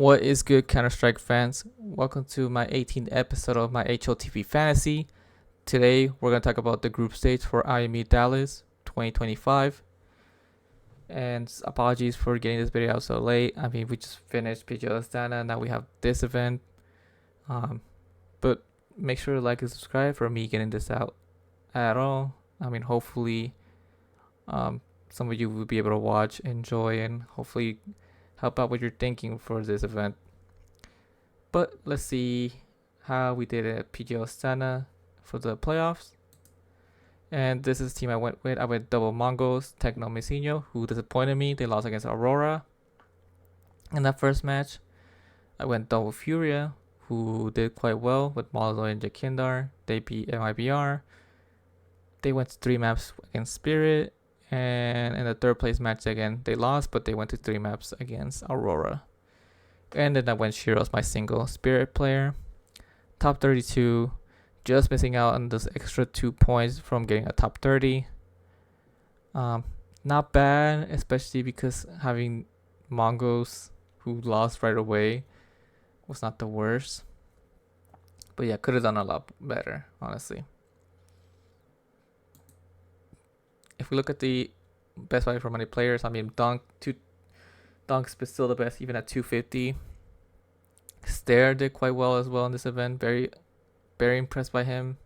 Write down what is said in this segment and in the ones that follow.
What is good, Counter-Strike fans? Welcome to my 18th episode of my HLTV Fantasy. Today, we're going to talk about the group stage for IEM Dallas 2025. And apologies for getting this video out so late. I mean, we just finished PGL Astana. Now we have this event. But make sure to like and subscribe for me getting this out at all. I mean, hopefully, some of you will be able to watch, enjoy, and hopefully help out with your thinking for this event. But let's see how we did at PGL Astana for the playoffs. And this is the team I went with. I went double Mongols, Techno Messinho, who disappointed me. They lost against Aurora. In that first match, I went double Furia, who did quite well with Molodoi and Jakindar. They beat MIBR. They went to 3 maps against Spirit. And in the third place match again, they lost, but they went to 3 maps against Aurora. And then I went Shiro as my single Spirit player. Top 32, just missing out on this extra 2 points from getting a top 30. Not bad, especially because having Mongols who lost right away was not the worst. But yeah, could have done a lot better, honestly. If we look at the best value for money players, I mean, Dunk's still the best, even at 250. Stare did quite well as well in this event. Very impressed by him.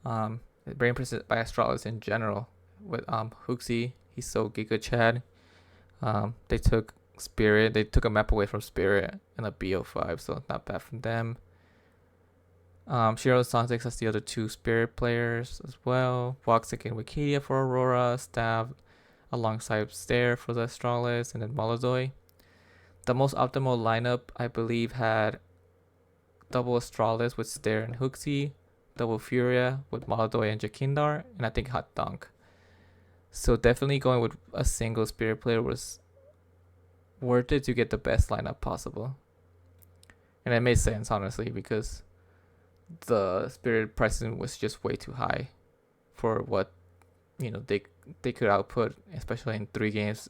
Very impressed by Astralis in general. With Hooksy, he's so giga Chad. They took Spirit. They took a map away from Spirit in a BO5, so not bad from them. Shiro Sontics has the other 2 Spirit players as well. Voxic and Wikidia for Aurora. Stav alongside Stare for the Astralis, and then Molodoi. The most optimal lineup, I believe, had double Astralis with Stare and Hooksy, double Furia with Molodoi and Jakindar, and I think Hot Dunk. So definitely going with a single Spirit player was worth it to get the best lineup possible. And it made sense, honestly, because the Spirit pricing was just way too high for what they could output, especially in 3 games.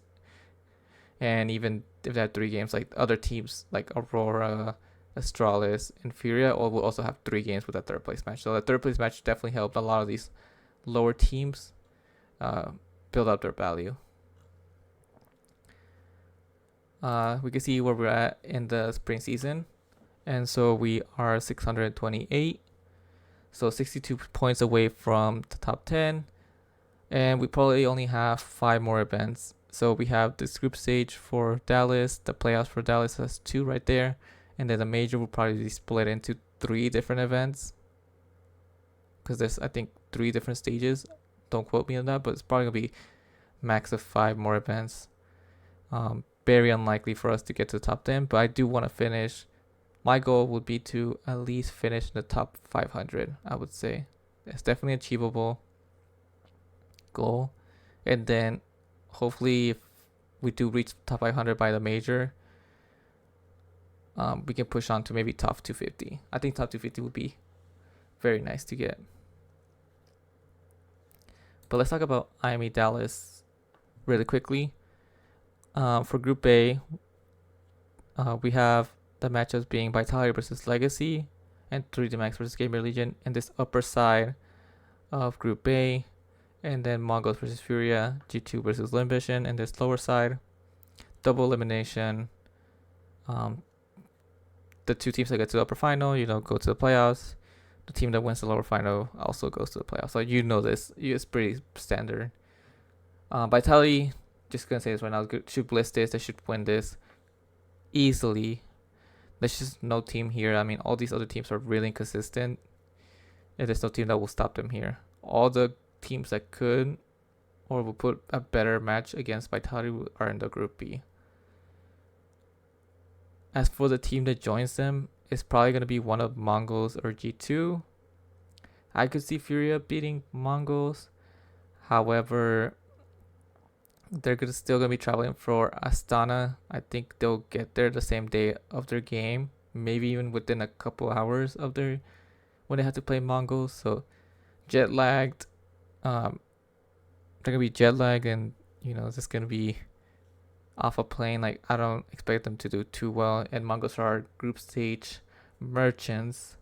And even if they had 3 games, like other teams like Aurora, Astralis, and Furia all will also have 3 games with that third place match. So the third place match definitely helped a lot of these lower teams build up their value. We can see where we're at in the spring season. And so we are 628. So 62 points away from the top 10. And we probably only have 5 more events. So we have this group stage for Dallas. The playoffs for Dallas has 2 right there. And then the major will probably be split into 3 different events. Because there's, I think, 3 different stages. Don't quote me on that, but it's probably going to be max of 5 more events. Very unlikely for us to get to the top 10, but I do want to finish. My goal would be to at least finish in the top 500, I would say. It's definitely achievable goal. And then hopefully if we do reach top 500 by the major, we can push on to maybe top 250. I think top 250 would be very nice to get. But let's talk about IEM Dallas really quickly. For Group A, we have the matchups being Vitality versus Legacy and 3D Max versus Gamer Legion in this upper side of Group A. And then Mongols versus Furia, G2 versus Limbition in this lower side. Double elimination. The 2 teams that get to the upper final, go to the playoffs. The team that wins the lower final also goes to the playoffs. So this. It's pretty standard. Vitality, just going to say this right now, should bliss this. They should win this easily. There's just no team here. I mean, all these other teams are really inconsistent. And there's no team that will stop them here. All the teams that could or will put a better match against Vitality are in the Group B. As for the team that joins them, it's probably going to be one of Mongols or G2. I could see Furia beating Mongols. However, they're still going to be traveling for Astana. I think they'll get there the same day of their game. Maybe even within a couple hours of when they have to play Mongols. So jet lagged. They're going to be jet lagged, and it's just going to be off a plane. Like, I don't expect them to do too well. And Mongols are group stage merchants,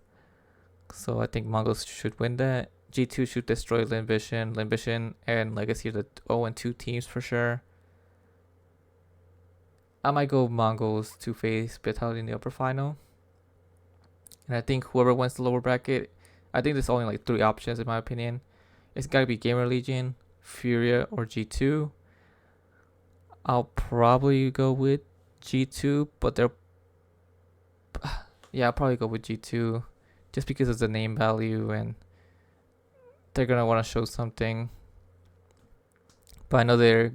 so I think Mongols should win that. G2 should destroy Limbition and Legacy are the 0-2 teams for sure. I might go Mongols to face Vitality in the upper final. And I think whoever wins the lower bracket, I think there's only like 3 options in my opinion. It's gotta be Gamer Legion, Furia, or G2. I'll probably go with G2, but I'll probably go with G2 just because of the name value and they're gonna want to show something. But I know that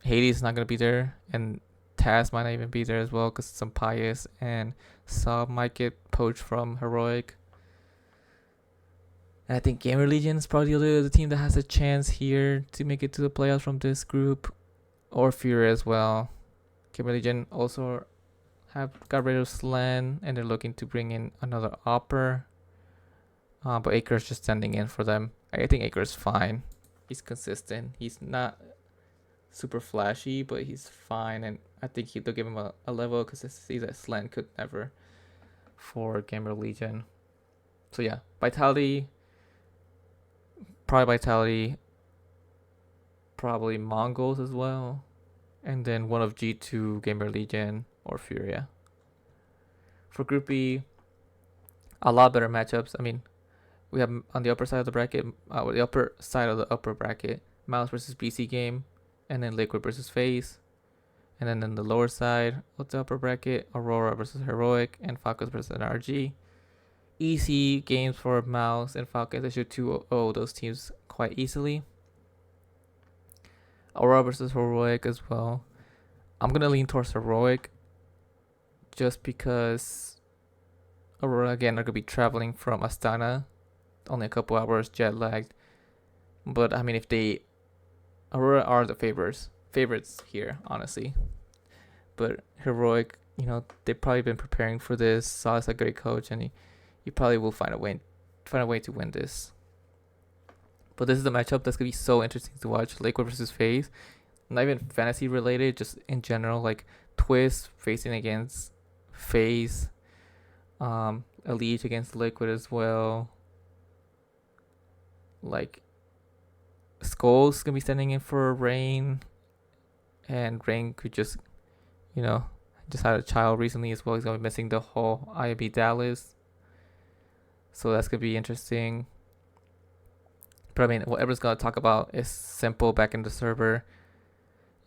Hades is not gonna be there, and Taz might not even be there as well because some Pious and Saw might get poached from Heroic. And I think Gamer Legion is probably the team that has a chance here to make it to the playoffs from this group, or Fury as well. Gamer Legion also got rid of Slen, and they're looking to bring in another Opper. But Aker's just standing in for them. I think Aker's fine. He's consistent. He's not super flashy, but he's fine. And I think they'll give him a level because see that Slen could never for Gamer Legion. So yeah, Vitality, probably Mongols as well. And then one of G2, Gamer Legion, or Furia. For Group B, a lot better matchups. I mean, we have on the upper side of the bracket, the upper side of the upper bracket, Mouse versus BC Game, and then Liquid versus FaZe. And then in the lower side of the upper bracket, Aurora versus Heroic, and Falcons versus NRG. Easy games for Mouse and Falcons. They should 2-0 those teams quite easily. Aurora versus Heroic as well. I'm going to lean towards Heroic just because Aurora, again, are going to be traveling from Astana. Only a couple hours jet lagged. But, I mean, Aurora are the favorites here, honestly. But Heroic, they've probably been preparing for this. Saw is a great coach, and he probably will find a way to win this. But this is the matchup that's gonna be so interesting to watch. Liquid versus FaZe. Not even fantasy related, just in general, like Twist facing against FaZe. Elite against Liquid as well. Like Skull's gonna be standing in for Rain. And Rain could just had a child recently as well. He's gonna be missing the whole IEM Dallas. So that's gonna be interesting. But I mean, what everyone's gonna talk about is s1mple back in the server,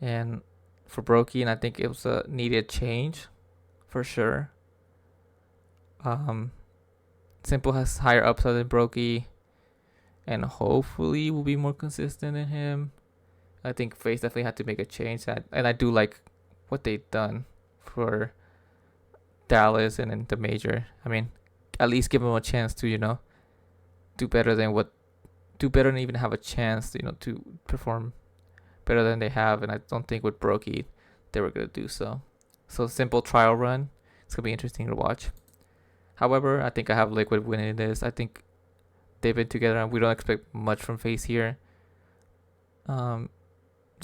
and for Brokey, and I think it was a needed change, for sure. s1mple has higher upside than Brokey, and hopefully will be more consistent than him. I think FaZe definitely had to make a change, and I do like what they've done for Dallas and in the major. I mean, at least give them a chance to do better and even have a chance to perform better than they have. And I don't think with Brokey they were gonna do so. So s1mple trial run, it's gonna be interesting to watch. However, I think I have Liquid winning this. I think they've been together and we don't expect much from FaZe here. So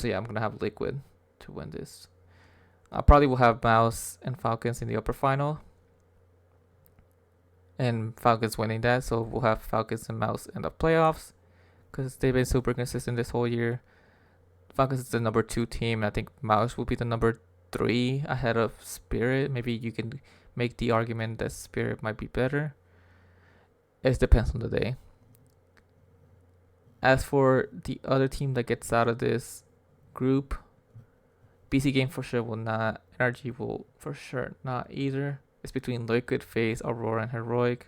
yeah, I'm gonna have Liquid to win this. I probably will have Mouse and Falcons in the upper final, and Falcons winning that. So we'll have Falcons and Mouse in the playoffs because they've been super consistent this whole year. Falcons is the number 2 team. I think Mouse will be the number 3 ahead of Spirit. Maybe you can make the argument that Spirit might be better. It depends on the day. As for the other team that gets out of this group, BC Game for sure will not. NRG will for sure not either. It's between Liquid, FaZe, Aurora, and Heroic.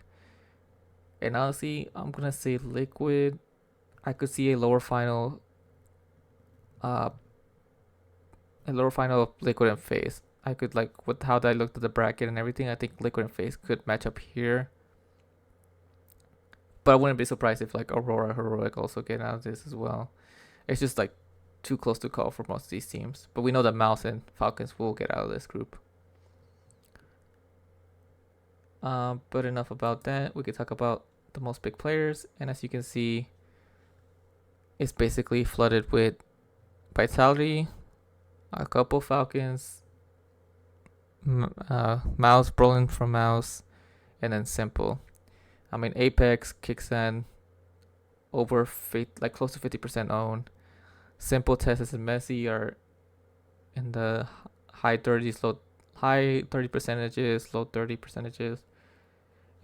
And honestly, I'm gonna say Liquid. I could see a lower final of Liquid and FaZe. I could with how I looked at the bracket and everything. I think Liquid and FaZe could match up here. But I wouldn't be surprised if Aurora, Heroic also get out of this as well. It's just too close to call for most of these teams. But we know that Mouse and Falcons will get out of this group. But enough about that. We could talk about the most big players. And as you can see, it's basically flooded with Vitality, A couple Falcons, Mouse, Brolin from Mouse, and then s1mple. I mean, Apex, Kicksan, like close to 50% owned. s1mple, Testis, and Messi are in the high 30 percentages, low 30 percentages.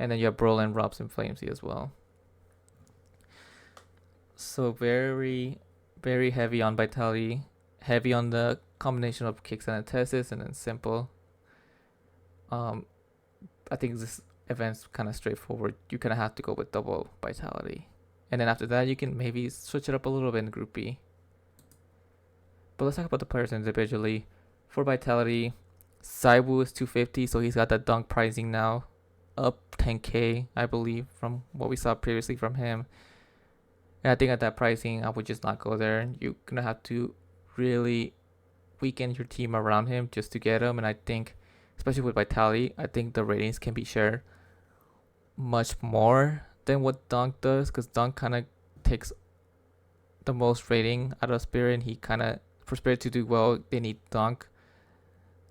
And then you have Brolin, Robs, and Flamesy as well. So very, very heavy on Vitality, heavy on the combination of Kicksan and Testis, and then s1mple. I think this event's kind of straightforward. You kind of have to go with double Vitality. And then after that, you can maybe switch it up a little bit in Group B. But let's talk about the players individually. For Vitality, Saiwu is 250, so he's got that dunk pricing now. Up 10k, I believe, from what we saw previously from him. And I think at that pricing, I would just not go there. You're going to have to really weaken your team around him just to get him. And I think, especially with Vitality, I think the ratings can be shared much more than what Dunk does, because Dunk kind of takes the most rating out of Spirit, and he kind of, for Spirit to do well, they need Dunk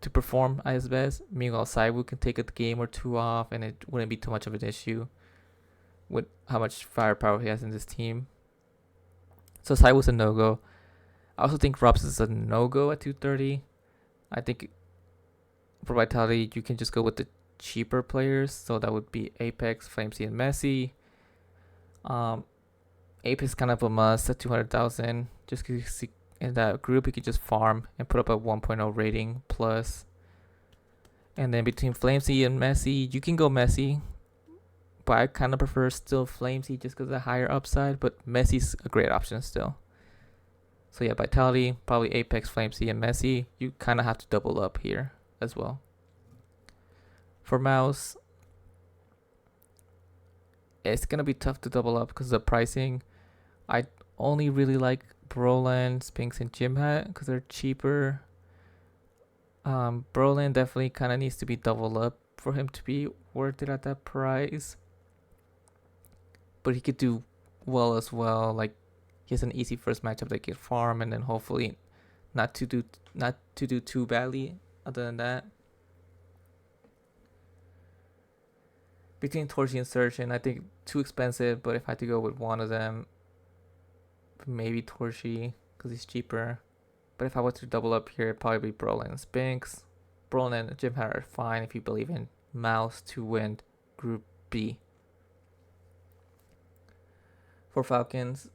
to perform at his best. Meanwhile, Saiwu can take a game or two off, and it wouldn't be too much of an issue with how much firepower he has in this team. So Saiwu's a no-go. I also think Robs is a no-go at 230. I think for Vitality, you can just go with the cheaper players. So that would be Apex, Flamesy, and Messi. Apex is kind of a must at 200,000. Just because in that group, you can just farm and put up a 1.0 rating plus. And then between Flamesy and Messi, you can go Messi. But I kind of prefer still Flamesy just because of the higher upside. But Messi's a great option still. So yeah, Vitality, probably Apex, Flamesy, and Messi. You kind of have to double up here as well. For Mouse, it's going to be tough to double up because of the pricing. I only really like Brolin, Spinks, and Jimhat because they're cheaper. Brolin definitely kind of needs to be doubled up for him to be worth it at that price. But he could do well as well. Like, he has an easy first matchup that he can farm, and then hopefully not to do too badly other than that. Between Torchy and Surgeon, I think too expensive, but if I had to go with one of them, maybe Torchy because he's cheaper. But if I were to double up here, it'd probably be Brolin and Spinks. Brolin and Jimhat are fine if you believe in Mouse to win Group B. For Falcons,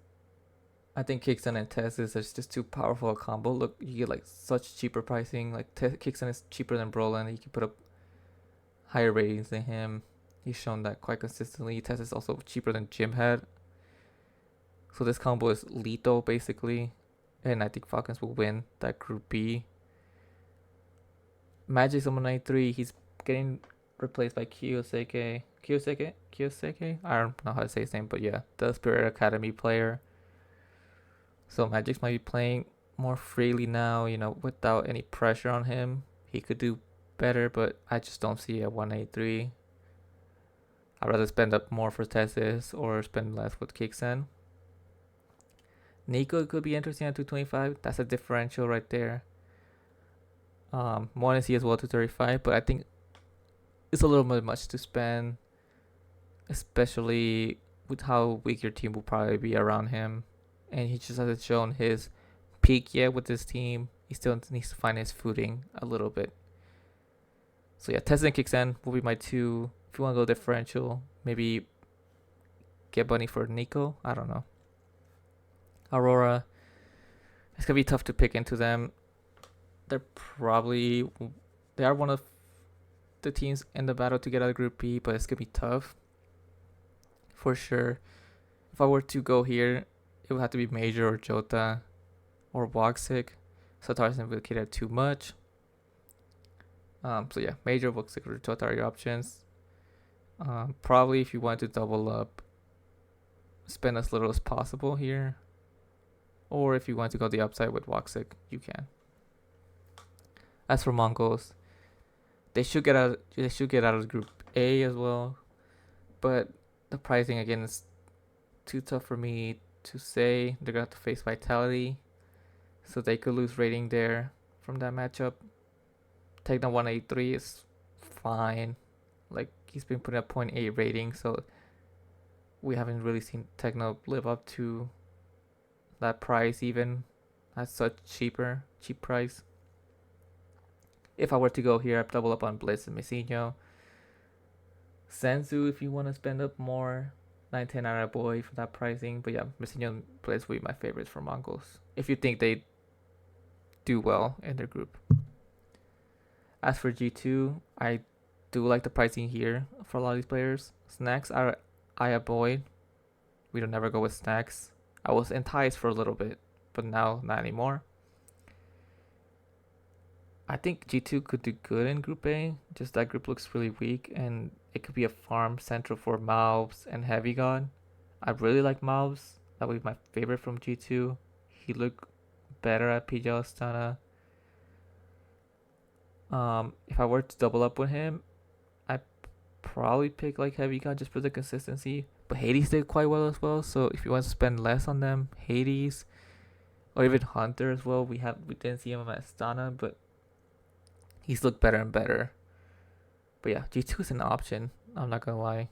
I think Kicksan and Testis is just too powerful a combo. Look, you get like such cheaper pricing. Like Kicksan is cheaper than Brolin. You can put up higher ratings than him. He's shown that quite consistently. Testis is also cheaper than Jimhat. So this combo is lethal basically. And I think Falcons will win that Group B. Magic 193, he's getting replaced by Kiyoseki. I don't know how to say his name, but yeah, the Spirit Academy player. So Magic's might be playing more freely now, without any pressure on him. He could do better, but I just don't see a 183. I'd rather spend up more for Testis or spend less with Kicksan. Nico could be interesting at 225. That's a differential right there. Monacy as well, 235, but I think it's a little bit much to spend, especially with how weak your team will probably be around him. And he just hasn't shown his peak yet with this team. He still needs to find his footing a little bit. So yeah, Tesla and Kicksan will be my two. If you want to go differential, maybe get Bunny for Nico. I don't know. Aurora, it's going to be tough to pick into them. They are one of the teams in the battle to get out of Group B, but it's going to be tough for sure. If I were to go here, it would have to be Major or Jota or Woxic. Satara and Vilkid are too much. So yeah, Major, Woxic, or Jota are your options. Probably if you want to double up, spend as little as possible here. Or if you want to go the upside with Woxic, you can. As for Mongols, they should get out of Group A as well. But the pricing again is too tough for me to say. They're gonna have to face Vitality, so they could lose rating there. from that matchup. Techno 183 is fine. Like, he's been putting a .8 rating, so we haven't really seen Techno live up to that price even at such cheap price. If I were to go here, I'd double up on Blitz and Messinho. Senzu, if you want to spend up more. 910 out of boy for that pricing. But yeah, Messinho and Blitz would be my favorites for Mongols, if you think they do well in their group. As for G2, I do like the pricing here for a lot of these players. Snacks, I avoid. We don't never go with Snacks. I was enticed for a little bit, but now not anymore. I think G2 could do good in Group A. Just that group looks really weak, and it could be a farm central for Malves and Heavy God. I really like Malves. That would be my favorite from G2. He looked better at PGL Astana. If I were to double up with him, I'd probably pick like Heavy God just for the consistency. But Hades did quite well as well. So if you want to spend less on them, Hades or even Hunter as well. We didn't see him at Astana, but he's looked better and better. But yeah, G2 is an option. I'm not gonna lie.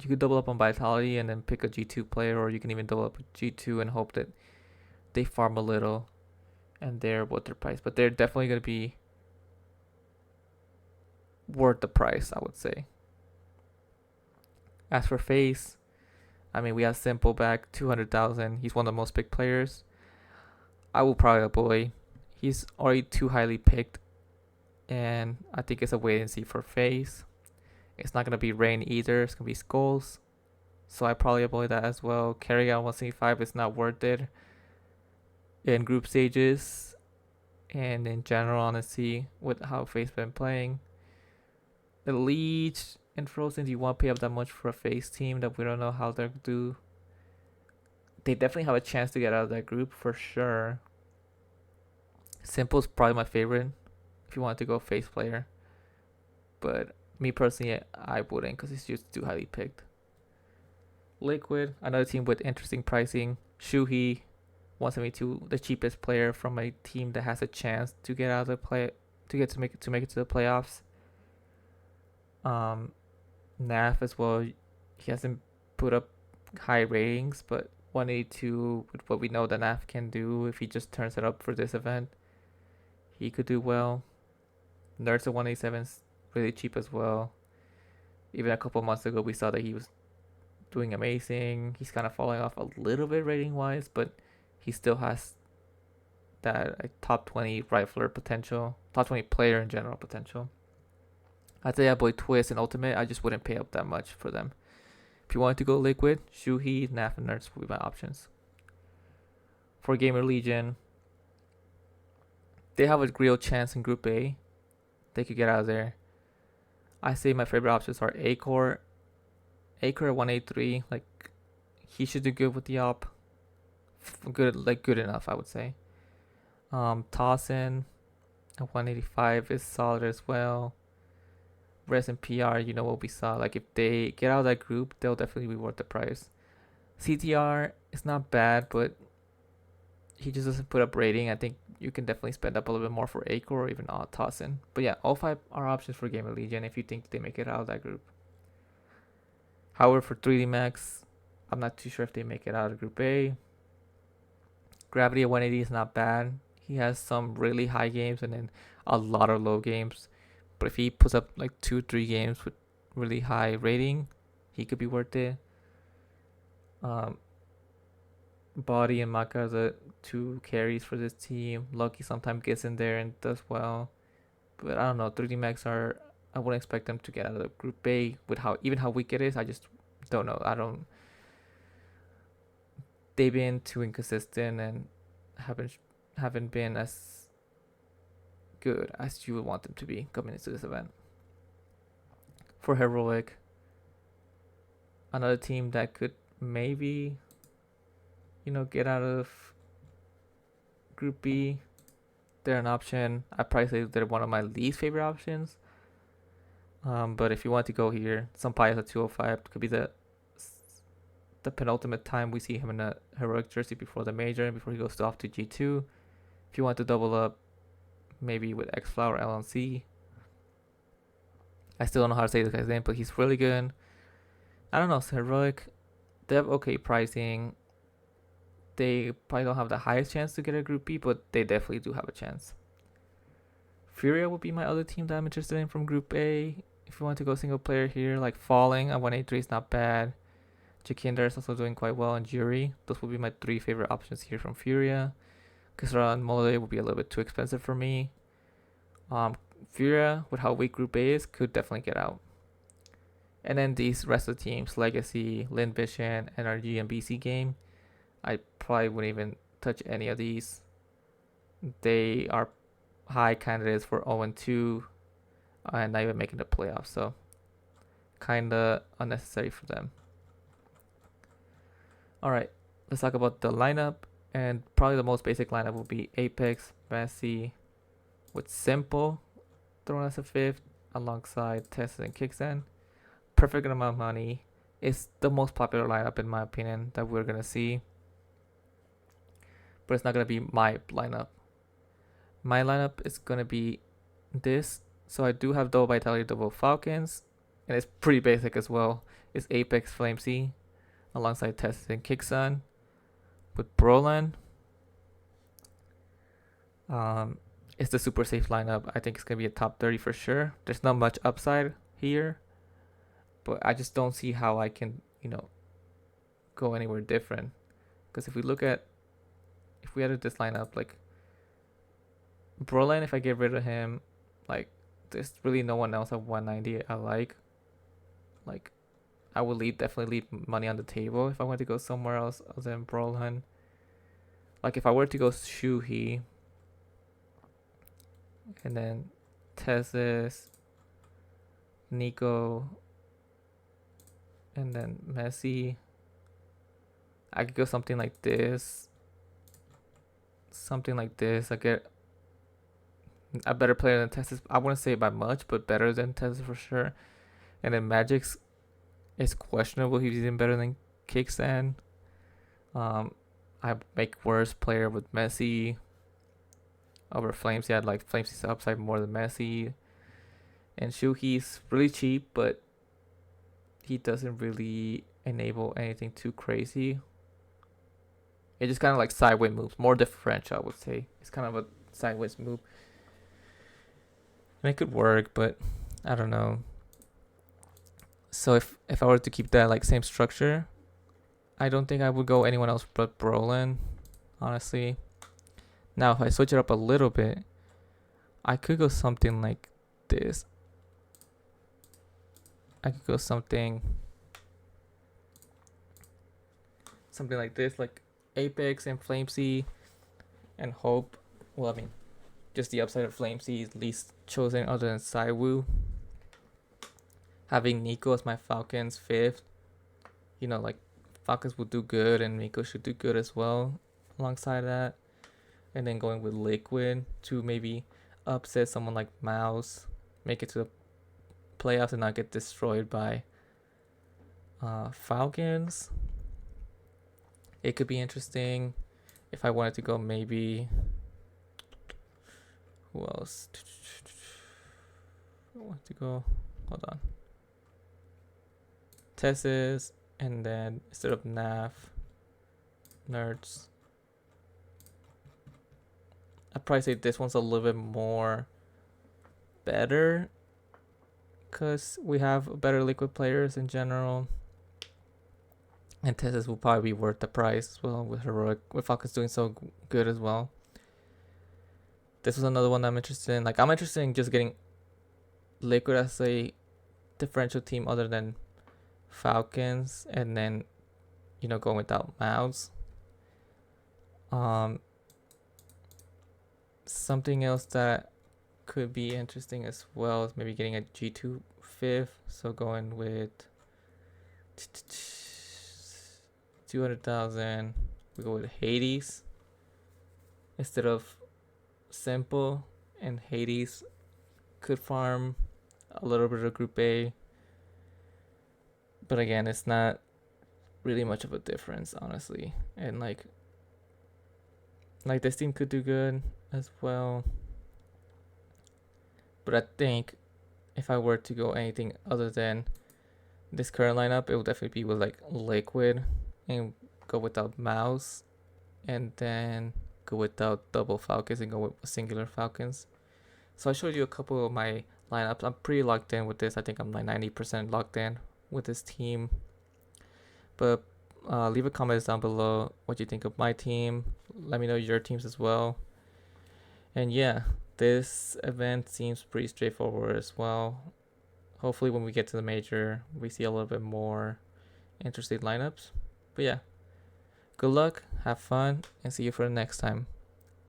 You could double up on Vitality and then pick a G2 player, or you can even double up with G2 and hope that they farm a little and they're worth their price. But they're definitely gonna be worth the price, I would say. As for FaZe, I mean, we have s1mple back, 200,000. He's one of the most picked players. I will probably avoid. He's already too highly picked, and I think it's a wait and see for FaZe. It's not gonna be Rain either. It's gonna be Skulls, so I probably avoid that as well. Carry out 175 is not worth it in group stages, and in general, honestly, with how FaZe been playing. The Leech and Frozen, you won't pay up that much for a FaZe team that we don't know how they'll do. They definitely have a chance to get out of that group for sure. s1mple's probably my favorite if you want to go FaZe player, but me personally, I wouldn't because he's just too highly picked. Liquid, another team with interesting pricing. Shuhei, 172, the cheapest player from a team that has a chance to get out of the play, to make it to the playoffs. Naf as well. He hasn't put up high ratings, but 182 with what we know that Naf can do if he just turns it up for this event, he could do well. Nerds at 187 is really cheap as well. Even a couple months ago, we saw that he was doing amazing. He's kind of falling off a little bit rating wise, but he still has that like, top 20 rifler potential, top 20 player in general potential. I'd say boy Twist and Ultimate, I just wouldn't pay up that much for them. If you wanted to go Liquid, Shuhei, Naf, and Nerds would be my options. For Gamer Legion, they have a real chance in Group A. They could get out of there. I say my favorite options are Acor. Acor at 183, like he should do good with the op. Good enough, I would say. Tossin at 185 is solid as well. Res and PR, you know what we saw. Like if they get out of that group, they'll definitely be worth the price. CTR is not bad, but he just doesn't put up rating. I think you can definitely spend up a little bit more for Acor or even Tossin. But yeah, all 5 are options for Gamer Legion if you think they make it out of that group. However, for 3D Max, I'm not too sure if they make it out of Group A. Gravity at 180 is not bad. He has some really high games and then a lot of low games. But if he puts up like 2-3 games with really high rating, he could be worth it. Body and Maka are the 2 carries for this team. Lucky sometimes gets in there and does well. But I don't know. 3D Max I wouldn't expect them to get out of the Group A with how weak it is. I just don't know. They've been too inconsistent and haven't been as good as you would want them to be coming into this event. For Heroic, another team that could maybe, get out of Group B. They're an option. I probably say they're one of my least favorite options. But if you want to go here, s1mple at 205 could be the penultimate time we see him in a Heroic jersey before the major and before he goes off to G2. If you want to double up, maybe with Xflower LNC. I still don't know how to say this guy's name, but he's really good. I don't know, Heroic, they have okay pricing. They probably don't have the highest chance to get a Group B, but they definitely do have a chance. Furia would be my other team that I'm interested in from Group A. If you want to go single player here, like Falling at 183 is not bad. Jakinder is also doing quite well, and Jury. Those would be my 3 favorite options here from Furia. Kisra and Mole would be a little bit too expensive for me. Furia, with how weak Group A is, could definitely get out. And then these rest of the teams, Legacy, Lin Vision, NRG, and BC Game, I probably wouldn't even touch any of these. They are high candidates for 0-2 and not even making the playoffs, so kind of unnecessary for them. All right, let's talk about the lineup, and probably the most basic lineup will be Apex, Messi, with s1mple thrown as a 5th alongside Tess and Kixen. Perfect amount of money. It's the most popular lineup in my opinion that we're gonna see, but it's not gonna be my lineup. My lineup is gonna be this. So I do have double Vitality, double Falcons, and it's pretty basic as well. It's Apex, FlameC, alongside Tess and Kixen, with Brolan. It's the super safe lineup. I think it's gonna be a top 30 for sure. There's not much upside here, but I just don't see how I can, go anywhere different. Because if we had this lineup, like Brolan, if I get rid of him, like there's really no one else at 190 I like. Like I would definitely leave money on the table if I want to go somewhere else other than Brolan. Like if I were to go Shuhei, and then Tesis, Nico, and then Messi, I could go something like this. I get a better player than Tesis. I wouldn't say by much, but better than Tesis for sure. And then Magic's is questionable. He's even better than Kixen. I make worse player with Messi over Flames. He had like Flames' upside more than Messi. And Shuhei's really cheap, but he doesn't really enable anything too crazy. It just kind of like sideways moves, more differential, I would say. It's kind of a sideways move. And it could work, but I don't know. So if I were to keep that like same structure, I don't think I would go anyone else but Brolan, honestly. Now if I switch it up a little bit, I could go something like this. I could go something like this, like Apex and FlameC and Hope. Well, I mean, just the upside of FlameC is least chosen other than Saiwu. Having Nico as my Falcons 5th, like Falcons will do good and Nico should do good as well alongside that. And then going with Liquid to maybe upset someone like Mouse, make it to the playoffs and not get destroyed by Falcons. It could be interesting if I wanted to go maybe. Who else? I want to go. Hold on. Tessis, and then instead of Naf, Nerds. I'd probably say this one's a little bit more better because we have better liquid players in general. And Tessis will probably be worth the price as well with Heroic, with Falcons doing so good as well. This was another one I'm interested in. Like I'm interested in just getting Liquid as a differential team other than Falcons, and then going without Mouse. Something else that could be interesting as well is maybe getting a G2 5th. So going with 200,000, we go with Hades instead of s1mple, and Hades could farm a little bit of Group A. But again, it's not really much of a difference, honestly. And like this team could do good as well. But I think if I were to go anything other than this current lineup, it would definitely be with like Liquid and go without Mouse, and then go without double Falcons and go with singular Falcons. So I showed you a couple of my lineups. I'm pretty locked in with this. I think I'm like 90% locked in with this team. But leave a comment down below what you think of my team. Let me know your teams as well. And yeah, this event seems pretty straightforward as well. Hopefully when we get to the major, we see a little bit more interesting lineups. But yeah, good luck, have fun, and see you for the next time.